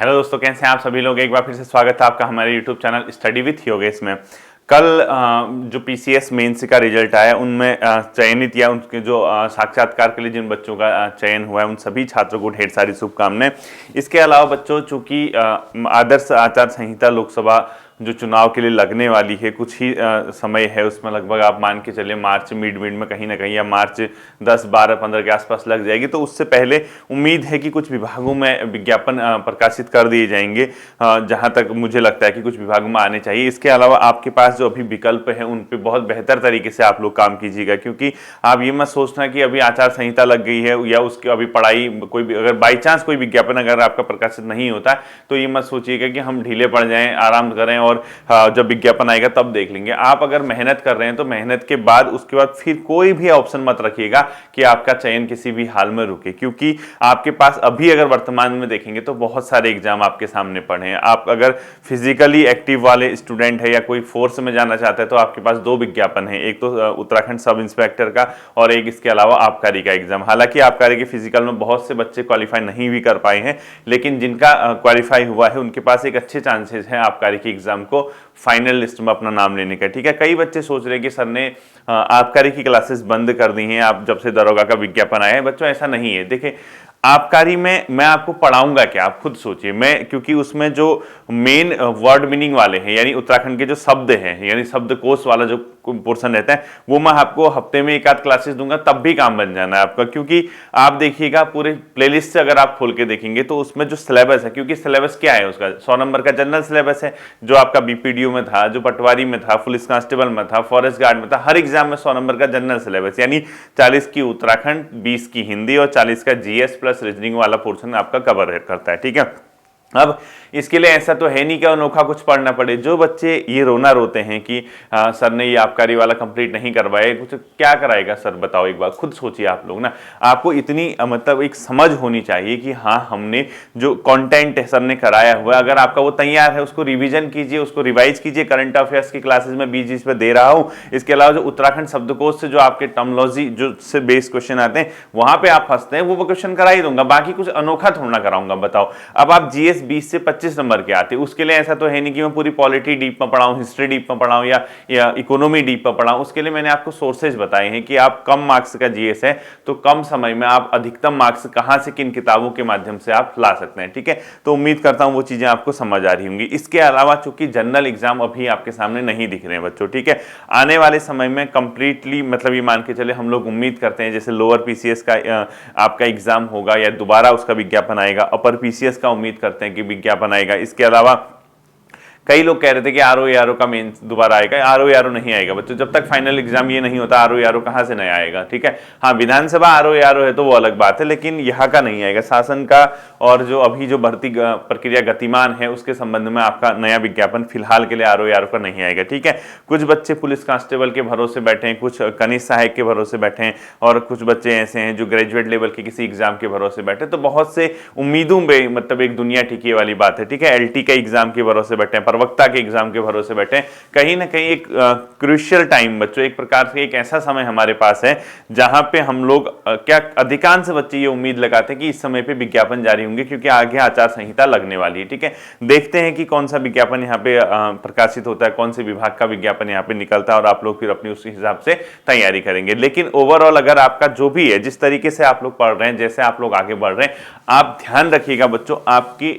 Hello दोस्तों, कैसे हैं आप सभी लोग। एक बार फिर से स्वागत है आपका हमारे YouTube channel study with Yogesh में। कल जो पीसीएस मेंस का रिजल्ट आया उनमें चयनित या उनके जो साक्षात्कार के लिए जिन बच्चों का चयन हुआ है उन सभी छात्रों को ढेर सारी शुभकामनाएं। इसके अलावा बच्चों, चूंकि आदर्श आचार संहिता लोकसभा जो चुनाव के लिए लगने वाली है, कुछ ही समय है उसमें, लगभग आप मान के चलिए मार्च मिड में कहीं ना कहीं, या मार्च 10, 12, 15 के आसपास लग जाएगी। तो उससे पहले उम्मीद है कि कुछ विभागों में विज्ञापन प्रकाशित कर दिए जाएंगे, जहां तक मुझे लगता है कि कुछ विभागों में आने चाहिए। इसके अलावा आपके पास जो अभी विकल्प है उन पर बहुत बेहतर तरीके से आप लोग काम कीजिएगा, क्योंकि आप ये मत सोचना कि अभी आचार संहिता लग गई है या उसकी अभी पढ़ाई कोई भी, अगर बाई चांस कोई विज्ञापन अगर आपका प्रकाशित नहीं होता तो ये मत सोचिएगा कि हम ढीले पड़ जाएं, आराम करें और जब विज्ञापन आएगा तब देख लेंगे। आप अगर मेहनत कर रहे हैं तो मेहनत के बाद उसके बाद फिर कोई भी ऑप्शन मत रखिएगा कि आपका चयन किसी भी हाल में रुके, क्योंकि आपके पास अभी अगर वर्तमान में देखेंगे तो बहुत सारे एग्जाम आपके सामने पड़े हैं। आप अगर फिजिकली एक्टिव वाले स्टूडेंट है या कोई फोर्स में जाना चाहते हैं तो आपके पास दो विज्ञापन है, एक तो उत्तराखंड सब इंस्पेक्टर का और एक इसके अलावा आबकारी का एग्जाम। हालांकि आबकारी के फिजिकल में बहुत से बच्चे क्वालिफाई नहीं भी कर पाए हैं, लेकिन जिनका क्वालिफाई हुआ है उनके पास एक अच्छे चांसेस हैं आबकारी के एग्जाम को फाइनल लिस्ट में अपना नाम लेने का। ठीक है, कई बच्चे सोच रहे हैं कि सर ने आबकारी की क्लासेस बंद कर दी हैं आप जब से दरोगा का विज्ञापन आया है। बच्चों, ऐसा नहीं है। देखिए, आबकारी में मैं आपको पढ़ाऊंगा क्या, आप खुद सोचिए। मैं, क्योंकि उसमें जो मेन वर्ड मीनिंग वाले हैं, यानी उत्तराखंड के जो शब्द हैं, यानी शब्दकोश वाला जो पोर्शन रहता है, वो मैं आपको हफ्ते में एक आध क्लासेस दूंगा, तब भी काम बन जाना है आपका। क्योंकि आप देखिएगा पूरे प्लेलिस्ट से अगर आप खोल के देखेंगे तो उसमें जो सिलेबस है, क्योंकि सिलेबस क्या है उसका, 100 नंबर का जनरल सिलेबस है जो आपका बीपीडीओ में था, जो पटवारी में था, पुलिस कांस्टेबल में था, फॉरेस्ट गार्ड में था, हर एग्जाम में 100 नंबर का जनरल सिलेबस, यानी 40 की उत्तराखंड, 20 की हिंदी और 40 का जीएस प्लस रीजनिंग वाला पोर्शन आपका कवर करता है। ठीक है, अब इसके लिए ऐसा तो है नहीं कि अनोखा कुछ पढ़ना पड़े। जो बच्चे ये रोना रोते हैं कि सर ने ये आबकारी वाला कंप्लीट नहीं करवाया, कुछ क्या कराएगा सर, बताओ एक बार खुद सोचिए आप लोग ना। आपको इतनी मतलब एक समझ होनी चाहिए कि हाँ, हमने जो कंटेंट है सर ने कराया हुआ है, अगर आपका वो तैयार है उसको रिवीजन कीजिए, उसको रिवाइज कीजिए। करंट अफेयर्स की क्लासेस में बीच बीच पे दे रहा हूँ। इसके अलावा जो उत्तराखंड शब्दकोश से जो आपके टर्मोलॉजी जो से बेस्ड क्वेश्चन आते हैं, वहां पे आप फंसते हैं, वो क्वेश्चन करा ही दूंगा, बाकी कुछ अनोखा थोड़ा कराऊंगा। बताओ, अब आप जीएस 20 से 25 नंबर के आते, उसके लिए ऐसा तो है नहीं कि मैं पूरी पॉलिटी डीप में पढ़ाऊं, हिस्ट्री डीप में पढ़ाऊं या इकोनॉमी डीप में पढ़ाऊं। उसके लिए मैंने आपको सोर्सेज बताए हैं कि आप कम मार्क्स का जीएस है तो कम समय में आप अधिकतम मार्क्स कहां से, किन किताबों के माध्यम से आप ला सकते हैं। ठीक है, तो उम्मीद करता हूं वो चीजें आपको समझ आ रही होंगी। इसके अलावा चूंकि जनरल एग्जाम अभी आपके सामने नहीं दिख रहे हैं बच्चों, ठीक है, आने वाले समय में कंप्लीटली, मतलब ये मान के चले हम लोग उम्मीद करते हैं जैसे लोअर पीसीएस का आपका एग्जाम होगा या दोबारा उसका विज्ञापन आएगा, अपर पीसीएस का उम्मीद करते हैं कि विज्ञापन आएगा। इसके अलावा कई लोग कह रहे थे कि आरओ का मेंस दोबारा आएगा। आरओ नहीं आएगा बच्चों, जब तक फाइनल एग्जाम ये नहीं होता आरओ कहां से नया आएगा। ठीक है, हाँ, विधानसभा आरओ है तो वो अलग बात है, लेकिन यहाँ का नहीं आएगा। शासन का और जो अभी जो भर्ती प्रक्रिया गतिमान है उसके संबंध में आपका नया विज्ञापन फिलहाल के लिए आरओ का नहीं आएगा। ठीक है, कुछ बच्चे पुलिस कांस्टेबल के भरोसे बैठे हैं, कुछ कनिष्ठ सहायक के भरोसे बैठे हैं, और कुछ बच्चे ऐसे हैं जो ग्रेजुएट लेवल के किसी एग्जाम के भरोसे बैठे। तो बहुत से उम्मीदों में मतलब एक दुनिया टिकी वाली बात है। ठीक है, एलटी का एग्जाम के भरोसे बैठे हैं, प्रवक्ता के एग्जाम के भरोसे बैठे हैं। कहीं ना कहीं एक क्रूशियल टाइम बच्चों, एक प्रकार से एक ऐसा समय हमारे पास है जहां पे हम लोग क्या अधिकांश बच्चे ये उम्मीद लगाते हैं कि इस समय पे विज्ञापन जारी होंगे, क्योंकि आगे आचार संहिता लगने वाली है। ठीक है, देखते हैं कि कौन सा विज्ञापन यहाँ पे प्रकाशित होता है, कौन से विभाग का विज्ञापन यहाँ पे निकलता है, और आप लोग फिर अपनी उस हिसाब से तैयारी करेंगे। लेकिन ओवरऑल अगर आपका जो भी है, जिस तरीके से आप लोग पढ़ रहे हैं, जैसे आप लोग आगे बढ़ रहे हैं, आप ध्यान रखिएगा बच्चों, आपकी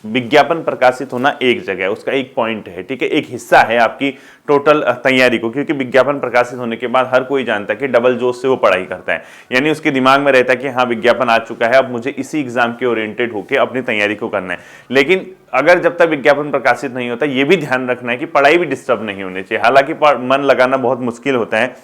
विज्ञापन प्रकाशित होना एक जगह है, उसका एक पॉइंट है। ठीक है, एक हिस्सा है आपकी टोटल तैयारी को, क्योंकि विज्ञापन प्रकाशित होने के बाद हर कोई जानता है कि डबल जोश से वो पढ़ाई करता है, यानी उसके दिमाग में रहता है कि हाँ, विज्ञापन आ चुका है, अब मुझे इसी एग्जाम के ओरिएंटेड होकर अपनी तैयारी को करना है। लेकिन अगर जब तक विज्ञापन प्रकाशित नहीं होता, ये भी ध्यान रखना है कि पढ़ाई भी डिस्टर्ब नहीं होनी चाहिए। हालांकि मन लगाना बहुत मुश्किल होता है,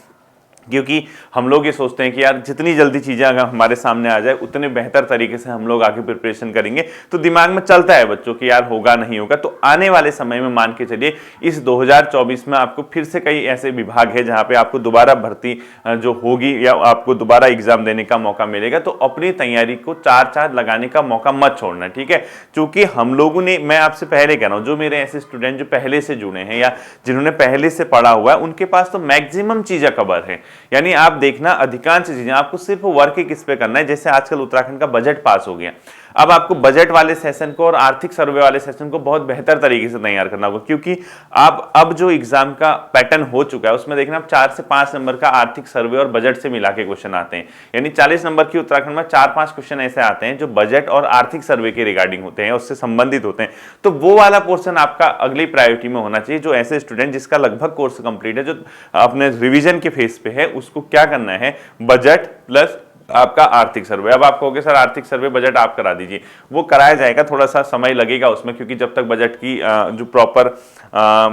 क्योंकि हम लोग ये सोचते हैं कि यार जितनी जल्दी चीज़ें अगर हमारे सामने आ जाए उतने बेहतर तरीके से हम लोग आगे प्रिपरेशन करेंगे, तो दिमाग में चलता है बच्चों कि यार होगा नहीं होगा। तो आने वाले समय में मान के चलिए इस 2024 में आपको फिर से कई ऐसे विभाग है जहां पे आपको दोबारा भर्ती जो होगी या आपको दोबारा एग्जाम देने का मौका मिलेगा। तो अपनी तैयारी को चार चांद लगाने का मौका मत छोड़ना। ठीक है, चूंकि हम लोगों ने, मैं आपसे पहले कह रहा हूं, जो मेरे ऐसे स्टूडेंट जो पहले से जुड़े हैं या जिन्होंने पहले से पढ़ा हुआ है, उनके पास तो मैक्सिमम चीजें कवर है। यानी आप देखना, अधिकांश चीजें आपको सिर्फ वर्क किस पे करना है। जैसे आजकल उत्तराखंड का बजट पास हो गया, अब आपको बजट वाले सेशन को और आर्थिक सर्वे वाले सेशन को बहुत बेहतर तरीके से तैयार करना होगा, क्योंकि आप अब जो एग्जाम का पैटर्न हो चुका है उसमें देखना, आप 4 से 5 नंबर का आर्थिक सर्वे और बजट से मिला के क्वेश्चन आते हैं। यानी 40 नंबर की उत्तराखंड में 4-5 क्वेश्चन ऐसे आते हैं जो बजट और आर्थिक सर्वे के रिगार्डिंग होते हैं, उससे संबंधित होते हैं। तो वो वाला पोर्शन आपका अगली प्रायोरिटी में होना चाहिए। जो ऐसे स्टूडेंट जिसका लगभग कोर्स कंप्लीट है, जो अपने रिवीजन के फेज पे है, उसको क्या करना है, बजट प्लस आपका आर्थिक सर्वे। अब आप कहोगे सर आर्थिक सर्वे बजट आप करा दीजिए, वो कराया जाएगा, थोड़ा सा समय लगेगा उसमें, क्योंकि जब तक बजट की जो प्रॉपर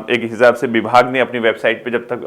एक हिसाब से विभाग ने अपनी वेबसाइट पे जब तक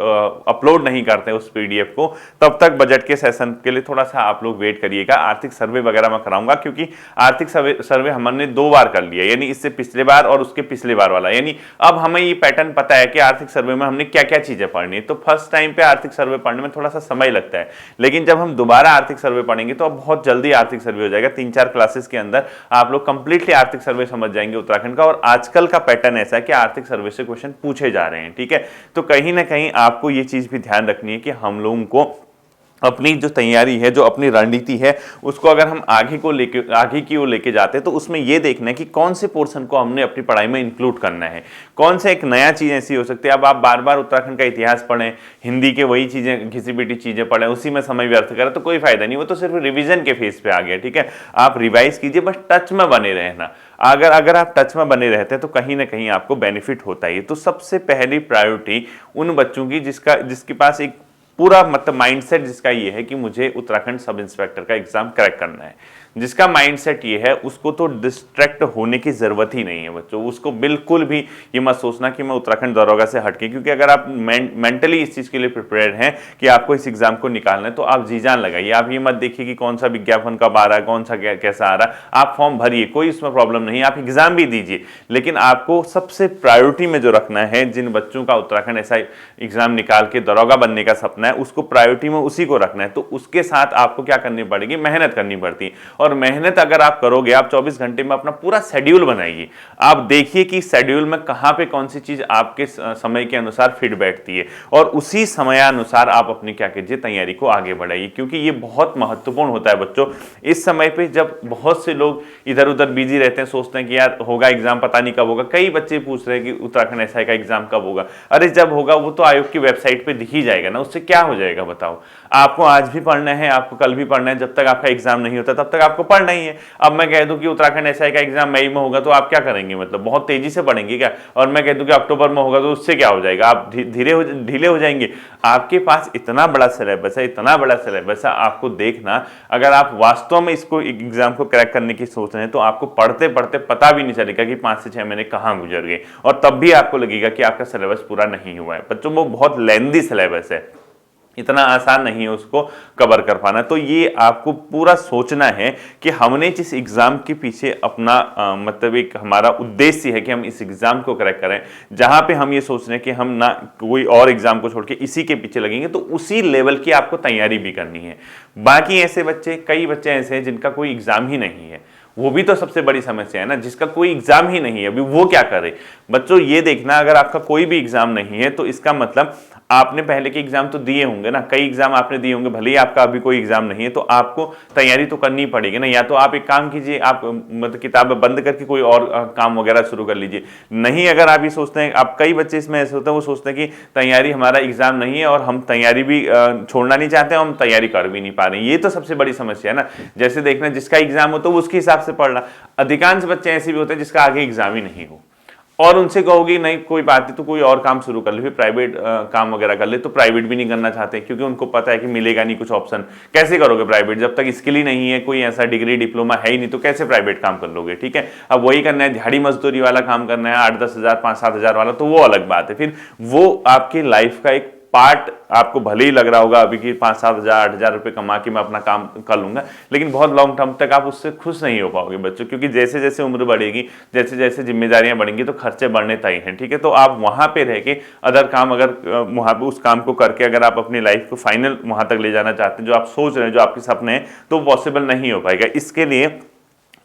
अपलोड नहीं करते उस पीडीएफ को, तब तक बजट के सेशन के लिए थोड़ा सा आप लोग वेट करिएगा। आर्थिक सर्वे वगैरह मैं कराऊंगा, क्योंकि आर्थिक सर्वे हमने 2 बार कर लिया, यानी इससे पिछले बार और उसके पिछले बार वाला। यानी अब हमें ये पैटर्न पता है कि आर्थिक सर्वे में हमने क्या क्या चीजें पढ़नी है। तो फर्स्ट टाइम पे आर्थिक सर्वे पढ़ने में थोड़ा सा समय लगता है, लेकिन जब हम दोबारा आर्थिक सर्वे पढ़ेंगे तो अब बहुत जल्दी आर्थिक सर्वे हो जाएगा। 3-4 क्लासेस के अंदर आप लोग कंप्लीटली आर्थिक सर्वे समझ जाएंगे उत्तराखंड का। और आजकल का पैटर्न ऐसा है कि आर्थिक सर्वे से क्वेश्चन पूछे जा रहे हैं, ठीक है। तो कहीं ना कहीं आपको ये चीज भी ध्यान रखनी है कि हम लोगों को अपनी जो तैयारी है, जो अपनी रणनीति है, उसको अगर हम आगे की ओर लेके जाते हैं तो उसमें यह देखना है कि कौन से पोर्शन को हमने अपनी पढ़ाई में इंक्लूड करना है, कौन से एक नया चीज ऐसी हो सकती है। अब आप बार बार उत्तराखंड का इतिहास पढ़ें, हिंदी के वही चीजें घिसी पिटी चीजें पढ़ें, उसी में समय व्यर्थ करें तो कोई फायदा नहीं, वो तो सिर्फ रिविजन के फेज पे आ गया, ठीक है। आप रिवाइज कीजिए, बस टच में बने रहना। अगर आप टच में बने रहते हैं तो कहीं ना कहीं आपको बेनिफिट होता है। तो सबसे पहली प्रायोरिटी उन बच्चों की जिसके पास एक पूरा मतलब माइंडसेट जिसका ये है कि मुझे उत्तराखंड सब इंस्पेक्टर का एग्जाम क्रैक करना है, जिसका माइंडसेट ये है, उसको तो डिस्ट्रैक्ट होने की जरूरत ही नहीं है बच्चों। उसको बिल्कुल भी ये मत सोचना कि मैं उत्तराखंड दरोगा से हटके, क्योंकि अगर आप मेंटली इस चीज के लिए प्रिपेयर्ड हैं कि आपको इस एग्जाम को निकालना है तो आप जी जान लगाइए। आप ये मत देखिए कि कौन सा विज्ञापन कब आ रहा है, कौन सा कैसा आ रहा है। आप फॉर्म भरिए, कोई उसमें प्रॉब्लम नहीं, आप एग्जाम भी दीजिए, लेकिन आपको सबसे प्रायोरिटी में जो रखना है, जिन बच्चों का उत्तराखंड ऐसा एग्जाम निकाल के दरोगा बनने का सपना है, उसको प्रायोरिटी में उसी को रखना है। तो उसके साथ आपको क्या करनी पड़ेगी, मेहनत करनी पड़ती है। और मेहनत अगर आप करोगे, आप 24 घंटे में अपना पूरा शेड्यूल बनाइए। आप देखिए कि शेड्यूल में कहां पे कौन सी चीज आपके समय के अनुसार फिट बैठती है, और उसी समयानुसार आप अपनी क्या कीजिए, तैयारी को आगे बढ़ाइए, क्योंकि ये बहुत महत्वपूर्ण होता है बच्चों। इस समय पे जब बहुत से लोग इधर उधर बिजी रहते हैं, सोचते हैं कि यार होगा एग्जाम, पता नहीं कब होगा। कई बच्चे पूछ रहे हैं कि उत्तराखंड एसआई का एग्जाम कब होगा। अरे जब होगा वो तो आयोग की वेबसाइट पे दिख ही जाएगा ना, उससे क्या हो जाएगा बताओ। आपको आज भी पढ़ना है, आपको कल भी पढ़ना है, जब तक आपका एग्जाम नहीं होता तब तक आपको पढ़ना ही है। अब मैं कह दूं कि उत्तराखंड एसआई का एग्जाम मई में होगा तो आप क्या करेंगे, मतलब बहुत तेजी से पढ़ेंगे क्या? और मैं कह दूं कि अक्टूबर में होगा तो उससे क्या हो जाएगा, आप ढीले हो जाएंगे। आपके पास इतना बड़ा सिलेबस है, इतना बड़ा सिलेबस है, आपको देखना, अगर आप वास्तव में इसको एग्जाम को क्रैक करने की सोच रहे हैं तो आपको पढ़ते पढ़ते पता भी नहीं चलेगा कि 5 से 6 महीने कहां गुजर गए, और तब भी आपको लगेगा कि आपका सिलेबस पूरा नहीं हुआ है। बच्चों वो बहुत लेंथी सिलेबस है, इतना आसान नहीं है उसको कवर कर पाना। तो ये आपको पूरा सोचना है कि हमने जिस एग्जाम के पीछे अपना मतलब एक हमारा उद्देश्य है कि हम इस एग्जाम को क्रैक करें, जहां पे हम ये सोच रहे हैं कि हम ना कोई और एग्जाम को छोड़ के इसी के पीछे लगेंगे, तो उसी लेवल की आपको तैयारी भी करनी है। बाकी ऐसे बच्चे, कई बच्चे ऐसे हैं जिनका कोई एग्जाम ही नहीं है, वो भी तो सबसे बड़ी समस्या है ना, जिसका कोई एग्जाम ही नहीं है, अभी वो क्या करे। बच्चों ये देखना, अगर आपका कोई भी एग्जाम नहीं है तो इसका मतलब आपने पहले के एग्जाम तो दिए होंगे ना, कई एग्जाम आपने दिए होंगे, भले ही आपका अभी कोई एग्जाम नहीं है, तो आपको तैयारी तो करनी पड़ेगी ना। या तो आप एक काम कीजिए, आप मतलब किताब बंद करके कोई और काम वगैरह शुरू कर लीजिए। नहीं, अगर आप ये सोचते हैं, आप कई बच्चे इसमें ऐसे होते हैं, वो सोचते हैं कि तैयारी हमारा एग्जाम नहीं है और हम तैयारी भी छोड़ना नहीं चाहते, हम तैयारी कर भी नहीं पा रहे हैं। ये तो सबसे बड़ी समस्या है ना। जैसे देखना, जिसका एग्जाम हो तो उसके हिसाब से पढ़ना। अधिकांश बच्चे ऐसे भी होते हैं जिसका आगे एग्जाम ही नहीं हो, और उनसे कहोगे नहीं कोई बात नहीं, तो कोई और काम शुरू कर ले, फिर प्राइवेट काम वगैरह कर ले, तो प्राइवेट भी नहीं करना चाहते क्योंकि उनको पता है कि मिलेगा नहीं कुछ ऑप्शन। कैसे करोगे प्राइवेट, जब तक स्किल ही नहीं है, कोई ऐसा डिग्री डिप्लोमा है ही नहीं, तो कैसे प्राइवेट काम कर लोगे, ठीक है। अब वही करना है, दिहाड़ी मजदूरी वाला काम करना है, 8-10 हज़ार 5-7 हज़ार वाला, तो वो अलग बात है। फिर वो आपकी लाइफ का एक पार्ट, आपको भले ही लग रहा होगा अभी कि 5-7 हज़ार 8 हज़ार रुपये कमा के मैं अपना काम कर लूंगा, लेकिन बहुत लॉन्ग टर्म तक आप उससे खुश नहीं हो पाओगे बच्चों, क्योंकि जैसे जैसे उम्र बढ़ेगी, जैसे जैसे जिम्मेदारियां बढ़ेंगी, तो खर्चे बढ़ने तय हैं, ठीक है। तो आप वहां पे रह के अदर काम, अगर वहां पे उस काम को करके अगर आप अपनी लाइफ को फाइनल वहां तक ले जाना चाहते हैं, जो आप सोच रहे हैं, जो आपके सपने हैं, तो पॉसिबल नहीं हो पाएगा। इसके लिए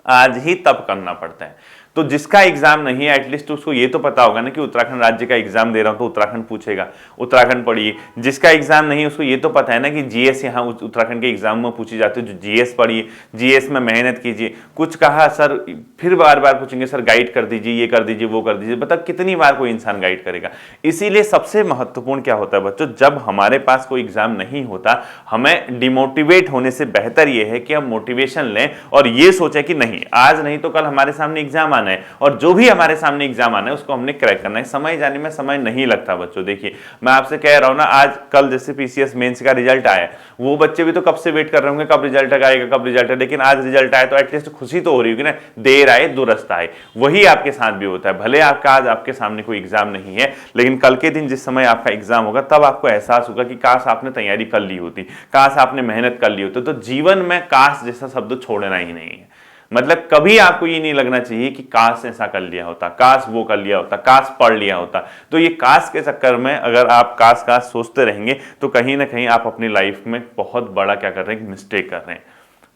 आज ही तब करना पड़ता है। तो जिसका एग्जाम नहीं है एटलीस्ट उसको ये तो पता होगा ना कि उत्तराखंड राज्य का एग्जाम दे रहा हूं तो उत्तराखंड पूछेगा, उत्तराखंड पढ़िए। जिसका एग्जाम नहीं है उसको ये तो पता है ना कि जीएस यहाँ उत्तराखंड के एग्जाम में पूछी जाती है, जो जीएस पढ़िए, जीएस में मेहनत कीजिए। कुछ कहा सर, फिर बार बार पूछेंगे सर गाइड कर दीजिए, ये कर दीजिए, वो कर दीजिए, बता कितनी बार कोई इंसान गाइड करेगा। इसीलिए सबसे महत्वपूर्ण क्या होता है बच्चों, जब हमारे पास कोई एग्जाम नहीं होता, हमें डिमोटिवेट होने से बेहतर यह है कि हम मोटिवेशन लें और ये सोचें कि नहीं, आज नहीं तो कल हमारे सामने एग्जाम आना है, और जो भी हमारे सामने एग्जाम आना है उसको हमने क्रैक करना है। समय जाने में समय नहीं लगता बच्चों। देखिए मैं आपसे कह रहा हूं ना, आज कल जैसे पीसीएस मेंस का रिजल्ट आया, वो बच्चे भी तो कब से वेट कर रहे होंगे कब रिजल्ट आएगा, कब रिजल्ट है, लेकिन आज रिजल्ट आया तो एटलीस्ट खुशी तो हो रही होगी ना, देर आए दुरुस्त आए। वही आपके साथ भी होता है, भले आपका आज आपके सामने कोई एग्जाम नहीं है, लेकिन कल के दिन जिस समय आपका एग्जाम होगा तब आपको एहसास होगा कि काश आपने तैयारी कर ली होती, काश आपने मेहनत कर ली होती। तो जीवन में काश जैसा शब्द छोड़ना ही नहीं है। मतलब कभी आपको ये नहीं लगना चाहिए कि काश ऐसा कर लिया होता, काश वो कर लिया होता, काश पढ़ लिया होता। तो ये काश के चक्कर में अगर आप काश काश सोचते रहेंगे तो कहीं ना कहीं आप अपनी लाइफ में बहुत बड़ा क्या कर रहे हैं, मिस्टेक कर रहे हैं।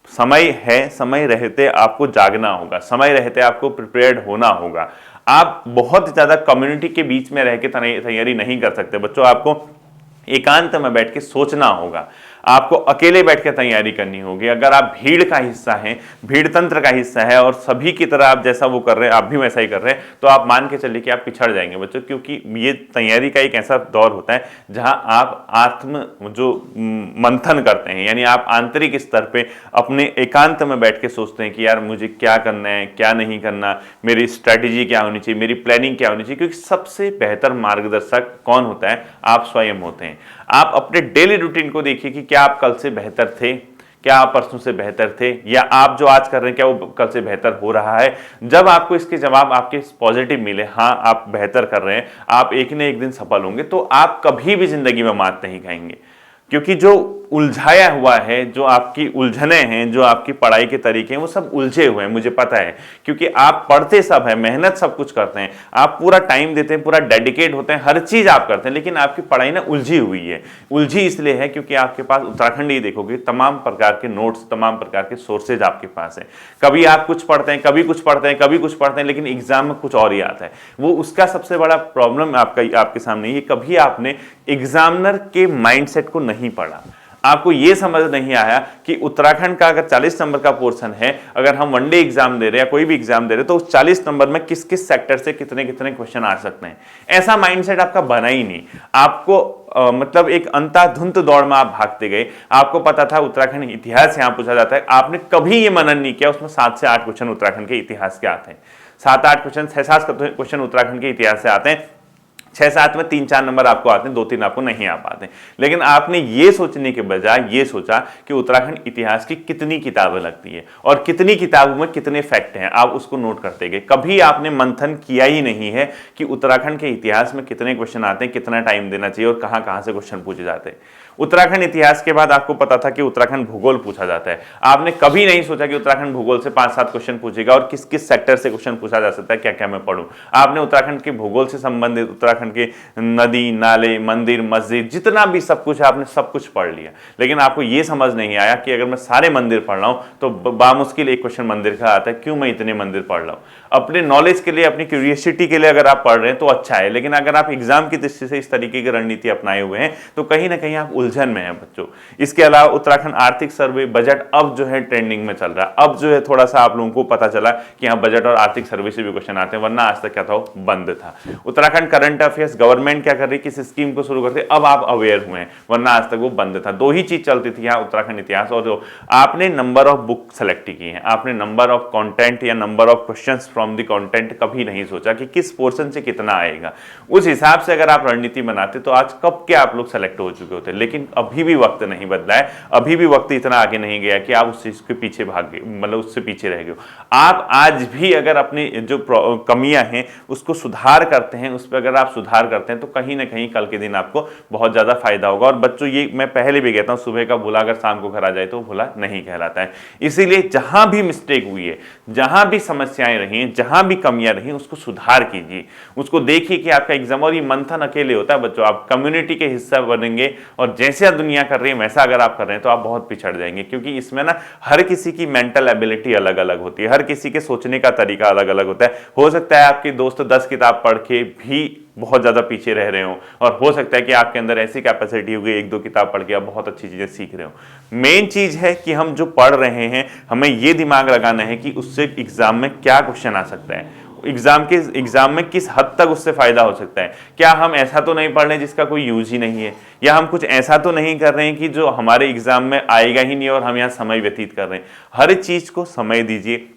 समय है, समय रहते आपको जागना होगा, समय रहते आपको प्रिपेयर्ड होना होगा। आप बहुत ज्यादा कम्युनिटी के बीच में रह के तैयारी नहीं कर सकते बच्चों, आपको एकांत में बैठ के सोचना होगा, आपको अकेले बैठ के तैयारी करनी होगी। अगर आप भीड़ का हिस्सा हैं, भीड़ तंत्र का हिस्सा है और सभी की तरह आप जैसा वो कर रहे हैं आप भी वैसा ही कर रहे हैं, तो आप मान के चलिए कि आप पिछड़ जाएंगे बच्चों। क्योंकि ये तैयारी का एक ऐसा दौर होता है जहां आप आत्म जो मंथन करते हैं, यानी आप आंतरिक स्तर पे अपने एकांत में बैठ के सोचते हैं कि यार मुझे क्या करना है, क्या नहीं करना, मेरी स्ट्रैटेजी क्या होनी चाहिए, मेरी प्लानिंग क्या होनी चाहिए। क्योंकि सबसे बेहतर मार्गदर्शक कौन होता है, आप स्वयं होते हैं। आप अपने डेली रूटीन को देखिए कि क्या आप कल से बेहतर थे, क्या आप परसों से बेहतर थे, या आप जो आज कर रहे हैं क्या वो कल से बेहतर हो रहा है। जब आपको इसके जवाब आपके पॉजिटिव मिले, हाँ आप बेहतर कर रहे हैं, आप एक न एक दिन सफल होंगे, तो आप कभी भी जिंदगी में मात नहीं खाएंगे। क्योंकि जो उलझाया हुआ है, जो आपकी उलझने हैं, जो आपकी पढ़ाई के तरीके हैं, वो सब उलझे हुए हैं, मुझे पता है। क्योंकि आप पढ़ते सब है, मेहनत सब कुछ करते हैं, आप पूरा टाइम देते हैं, पूरा डेडिकेट होते हैं, हर चीज आप करते हैं, लेकिन आपकी पढ़ाई ना उलझी हुई है। उलझी इसलिए है क्योंकि आपके पास उत्तराखंड ही देखोगे, तमाम प्रकार के नोट्स, तमाम प्रकार के सोर्सेज आपके पास है। कभी आप कुछ पढ़ते हैं, कभी कुछ पढ़ते हैं, कभी कुछ पढ़ते हैं, लेकिन एग्जाम में कुछ और ही आता है। वो उसका सबसे बड़ा प्रॉब्लम आपके सामने ये, कभी आपने एग्जामिनर के माइंडसेट को नहीं पढ़ा। आपको यह समझ नहीं आया कि उत्तराखंड का अगर 40 नंबर का पोर्शन है, अगर हम वनडे एग्जाम दे रहे हैं या कोई भी एग्जाम दे रहे हैं, तो उस 40 नंबर में किस किस सेक्टर से कितने कितने क्वेश्चन आ सकते हैं। ऐसा माइंडसेट आपका बना ही नहीं। आपको मतलब एक अंधाधुंध दौड़ में आप भागते गए। आपको पता था उत्तराखंड इतिहास यहां पूछा जाता है, आपने कभी ये मनन नहीं किया उसमें 7 से 8 क्वेश्चन उत्तराखंड के इतिहास के आते हैं। 7-8 क्वेश्चन, 6-7 क्वेश्चन उत्तराखंड के इतिहास से आते हैं। 6-7 में 3-4 नंबर आपको आते हैं, 2-3 आपको नहीं आ पाते। लेकिन आपने ये सोचने के बजाय ये सोचा कि उत्तराखंड इतिहास की कितनी किताबें लगती है और कितनी किताबों में कितने फैक्ट हैं, आप उसको नोट करते गए। कभी आपने मंथन किया ही नहीं है कि उत्तराखंड के इतिहास में कितने क्वेश्चन आते हैं, कितना टाइम देना चाहिए और कहां कहां से क्वेश्चन पूछे जाते हैं। उत्तराखंड इतिहास के बाद आपको पता था कि उत्तराखंड भूगोल पूछा जाता है। आपने कभी नहीं सोचा कि उत्तराखंड भूगोल से 5-7 क्वेश्चन पूछेगा और किस किस सेक्टर से क्वेश्चन पूछा जा सकता है, क्या क्या मैं पढ़ूं। आपने उत्तराखंड के भूगोल से संबंधित उत्तराखंड के नदी, नाले, मंदिर, मस्जिद, जितना भी सब कुछ है, आपने सब कुछ पढ़ लिया। लेकिन आपको यह समझ नहीं आया कि अगर मैं सारे मंदिर पढ़ रहा हूं तो बामुश्किल एक क्वेश्चन मंदिर का आता है, क्यों मैं इतने मंदिर पढ़ रहा हूं। अपने नॉलेज के लिए, अपनी क्यूरियोसिटी के लिए अगर आप पढ़ रहे हैं तो अच्छा है, लेकिन अगर आप एग्जाम की दृष्टि से इस तरीके की रणनीति अपनाए हुए हैं तो कहीं ना कहीं आप उलझन में हैं बच्चों। इसके अलावा उत्तराखंड आर्थिक सर्वे बजट अब जो है ट्रेंडिंग में चल रहा है। अब जो है थोड़ा सा आप लोगों को पता चला कि हाँ बजट और आर्थिक सर्वे से भी क्वेश्चन आते हैं, वरना आज तक क्या था, बंद था। उत्तराखंड करंट अफेयर्स, गवर्नमेंट क्या कर रही, किस स्कीम को शुरू करते, अब आप अवेयर हुए हैं, वरना आज तक वो बंद था। 2 ही चीज चलती थी यहाँ उत्तराखंड इतिहास, और जो आपने नंबर ऑफ बुक सेलेक्ट की है, आपने नंबर ऑफ कंटेंट या number of questions from the content कभी नहीं सोचा कि किस पोर्शन से कितना आएगा। उस हिसाब से अगर आप रणनीति बनाते तो आज कब के आप लोग सेलेक्ट हो चुके होते। लेकिन अभी भी वक्त नहीं बदला है, अभी भी वक्त इतना आगे नहीं गया कि आप उस चीज के पीछे भाग गए, मतलब उससे पीछे रह गए। आप आज भी अगर अपनी जो कमियां हैं उसको सुधार करते हैं, उस पर अगर आप सुधार करते हैं तो कहीं ना कहीं कल के दिन आपको बहुत ज्यादा फायदा होगा। और बच्चों ये मैं पहले भी कहता हूं, सुबह का भूला अगर शाम को घर आ जाए तो भूला नहीं कहलाता है। इसीलिए जहां भी मिस्टेक हुई है, जहां भी समस्याएं रही, जहां भी कमियां रही, उसको सुधार कीजिए, उसको देखिए कि आपका एग्जाम। और ये मंथन अकेले होता है बच्चों, आप कम्युनिटी के हिस्सा बनेंगे और जैसे दुनिया कर रही है वैसा अगर आप कर रहे हैं तो आप बहुत पिछड़ जाएंगे, क्योंकि इसमें ना हर किसी की मेंटल एबिलिटी अलग अलग होती है, हर किसी के सोचने का तरीका अलग अलग होता है। हो सकता है आपके दोस्त 10 किताब पढ़ के भी बहुत ज्यादा पीछे रह रहे हो, और हो सकता है कि आपके अंदर ऐसी कैपेसिटी हो गई 1-2 किताब पढ़ के आप बहुत अच्छी चीजें सीख रहे हो। मेन चीज है कि हम जो पढ़ रहे हैं हमें यह दिमाग लगाना है कि उससे एग्जाम में क्या क्वेश्चन आ सकता है, एग्जाम में किस हद तक उससे फायदा हो सकता है। क्या हम ऐसा तो नहीं पढ़ रहे जिसका कोई यूज ही नहीं है, या हम कुछ ऐसा तो नहीं कर रहे हैं कि जो हमारे एग्जाम में आएगा ही नहीं और हम यहाँ समय व्यतीत कर रहे हैं। हर चीज को समय दीजिए,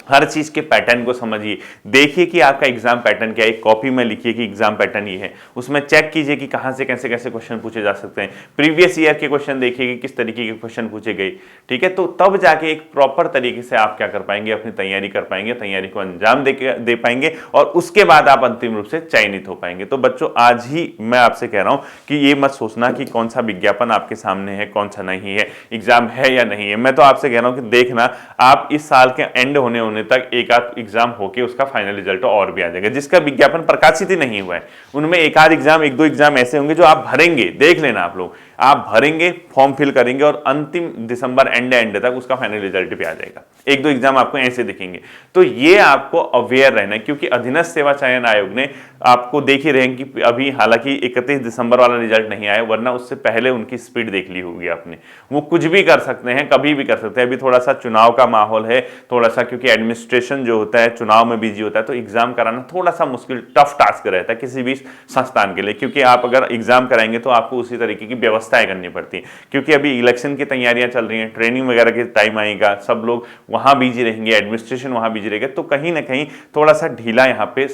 हर चीज के पैटर्न को समझिए, देखिए कि आपका एग्जाम पैटर्न क्या है, एक कॉपी में लिखिए कि एग्जाम पैटर्न ये है, उसमें चेक कीजिए कि कहां से कैसे कैसे क्वेश्चन पूछे जा सकते हैं, प्रीवियस ईयर के क्वेश्चन देखिए कि किस तरीके के क्वेश्चन पूछे गए। ठीक है, तो तब जाके एक प्रॉपर तरीके से आप क्या कर पाएंगे, अपनी तैयारी कर पाएंगे, तैयारी को अंजाम दे पाएंगे, और उसके बाद आप अंतिम रूप से चयनित हो पाएंगे। तो बच्चों, आज ही मैं आपसे कह रहा हूं कि ये मत सोचना कि कौन सा विज्ञापन आपके सामने है, कौन सा नहीं है, एग्जाम है या नहीं है। मैं तो आपसे कह रहा हूं कि देखना, आप इस साल के एंड होने तक एक आध एग्जाम होके उसका फाइनल रिजल्ट और भी आ जाएगा, जिसका विज्ञापन प्रकाशित ही नहीं हुआ है। उनमें एक आध एग्जाम, 1-2 एग्जाम ऐसे होंगे जो आप भरेंगे, देख लेना आप लोग, आप भरेंगे, फॉर्म फिल करेंगे और अंतिम दिसंबर एंड तक उसका फाइनल रिजल्ट भी आ जाएगा। 1-2 एग्जाम आपको ऐसे दिखेंगे। तो ये आपको अवेयर रहना है, क्योंकि अधीनस्थ सेवा चयन आयोग ने आपको देख ही रहे हैं कि अभी हालांकि 31 दिसंबर वाला रिजल्ट नहीं आया, वरना उससे पहले उनकी स्पीड देख ली होगी आपने। वो कुछ भी कर सकते हैं, कभी भी कर सकते हैं। अभी थोड़ा सा चुनाव का माहौल है, थोड़ा सा, क्योंकि एडमिनिस्ट्रेशन जो होता है चुनाव में बिजी होता है, तो एग्जाम कराना थोड़ा सा मुश्किल, टफ टास्क रहता है किसी भी संस्थान के लिए, क्योंकि आप अगर एग्जाम कराएंगे तो आपको उसी तरीके की व्यवस्थाएं करनी पड़ती है। क्योंकि अभी इलेक्शन की तैयारियां चल रही हैं, ट्रेनिंग वगैरह के टाइम आएगा, सब लोग वहां बिजी रहेंगे, एडमिनिस्ट्रेशन वहां बिजी रहेगा, तो कहीं ना कहीं थोड़ा सा ढीला यहाँ पे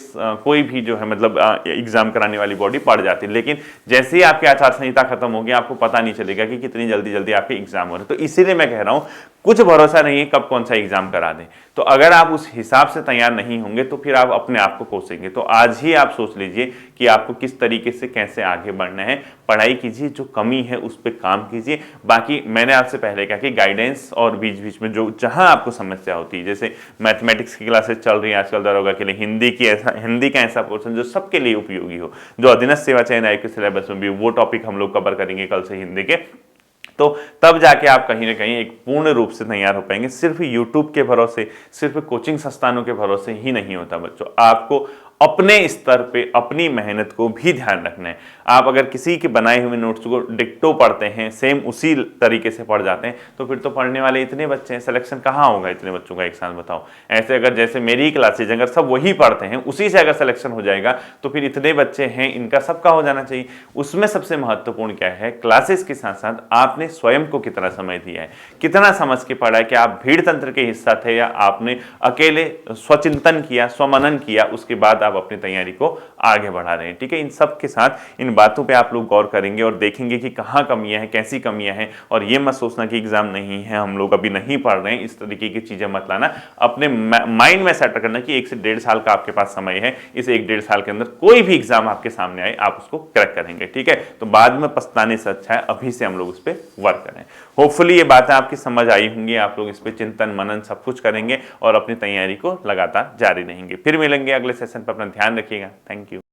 कोई भी जो है मतलब एग्जाम कराने वाली बॉडी पड़ जाती है। लेकिन जैसे ही आपकी आचार संहिता खत्म होगी, आपको पता नहीं चलेगा कि कितनी जल्दी जल्दी आपके एग्जाम हो रहे हैं। तो इसीलिए मैं कह रहा हूं, कुछ भरोसा नहीं है कब कौन सा एग्जाम करा दें। तो अगर आप उस हिसाब से तैयार नहीं होंगे तो फिर आप अपने आप को कोसेंगे। तो आज ही आप सोच लीजिए कि आपको किस तरीके से कैसे आगे बढ़ना है, पढ़ाई कीजिए, जो कमी है उस पर काम कीजिए। बाकी मैंने आपसे पहले कहा कि गाइडेंस और बीच बीच में जो जहां आपको समस्या होती है, जैसे मैथमेटिक्स की क्लासेस चल रही है आजकल दरोगा के लिए, हिंदी का ऐसा पोर्शन जो सबके लिए उपयोगी हो, जो अधीनस्थ सेवा चयन आयोग के सिलेबस में भी, वो टॉपिक हम लोग कवर करेंगे कल से हिंदी के। तो तब जाके आप कहीं ना कहीं एक पूर्ण रूप से तैयार हो पाएंगे। सिर्फ यूट्यूब के भरोसे, सिर्फ कोचिंग संस्थानों के भरोसे ही नहीं होता बच्चों, आपको अपने स्तर पे अपनी मेहनत को भी ध्यान रखना है। आप अगर किसी के बनाए हुए नोट्स को डिक्टो पढ़ते हैं, सेम उसी तरीके से पढ़ जाते हैं, तो फिर तो पढ़ने वाले इतने बच्चे हैं, सिलेक्शन कहाँ होगा इतने बच्चों का एक साथ, बताओ। ऐसे अगर जैसे मेरी ही क्लासेज अगर सब वही पढ़ते हैं, उसी से अगर सिलेक्शन हो जाएगा, तो फिर इतने बच्चे हैं, इनका सबका हो जाना चाहिए। उसमें सबसे महत्वपूर्ण क्या है, क्लासेस के साथ साथ आपने स्वयं को कितना समय दिया है, कितना समझ के पढ़ा है, कि आप भीड़ तंत्र के हिस्सा थे या आपने अकेले स्वचिंतन किया, स्वमनन किया, उसके बाद आप अपनी तैयारी को आगे बढ़ा रहे हैं। ठीक है, इन सब के साथ इन बातों पे आप लोग गौर करेंगे और देखेंगे कि कहाँ कमियां हैं, कैसी कमियां हैं। और ये मत सोचना कि एग्जाम नहीं है, हम लोग अभी नहीं पढ़ रहे हैं, इस तरीके की चीजें मत लाना। अपने माइंड में सेट करना कि 1 से 1.5 साल का आपके पास समय है, इस 1-1.5 साल के अंदर कोई भी एग्जाम आपके सामने आए, आप उसको क्रैक करेंगे। ठीक है, तो बाद में पछताने से अच्छा है अभी से हम लोग उस पर वर्क करें। होपफुली ये बातें आपकी समझ आई होंगी, आप लोग इस पर चिंतन मनन सब कुछ करेंगे और अपनी तैयारी को लगातार जारी रहेंगे। फिर मिलेंगे अगले सेशन पर, अपना ध्यान रखिएगा। Thank you.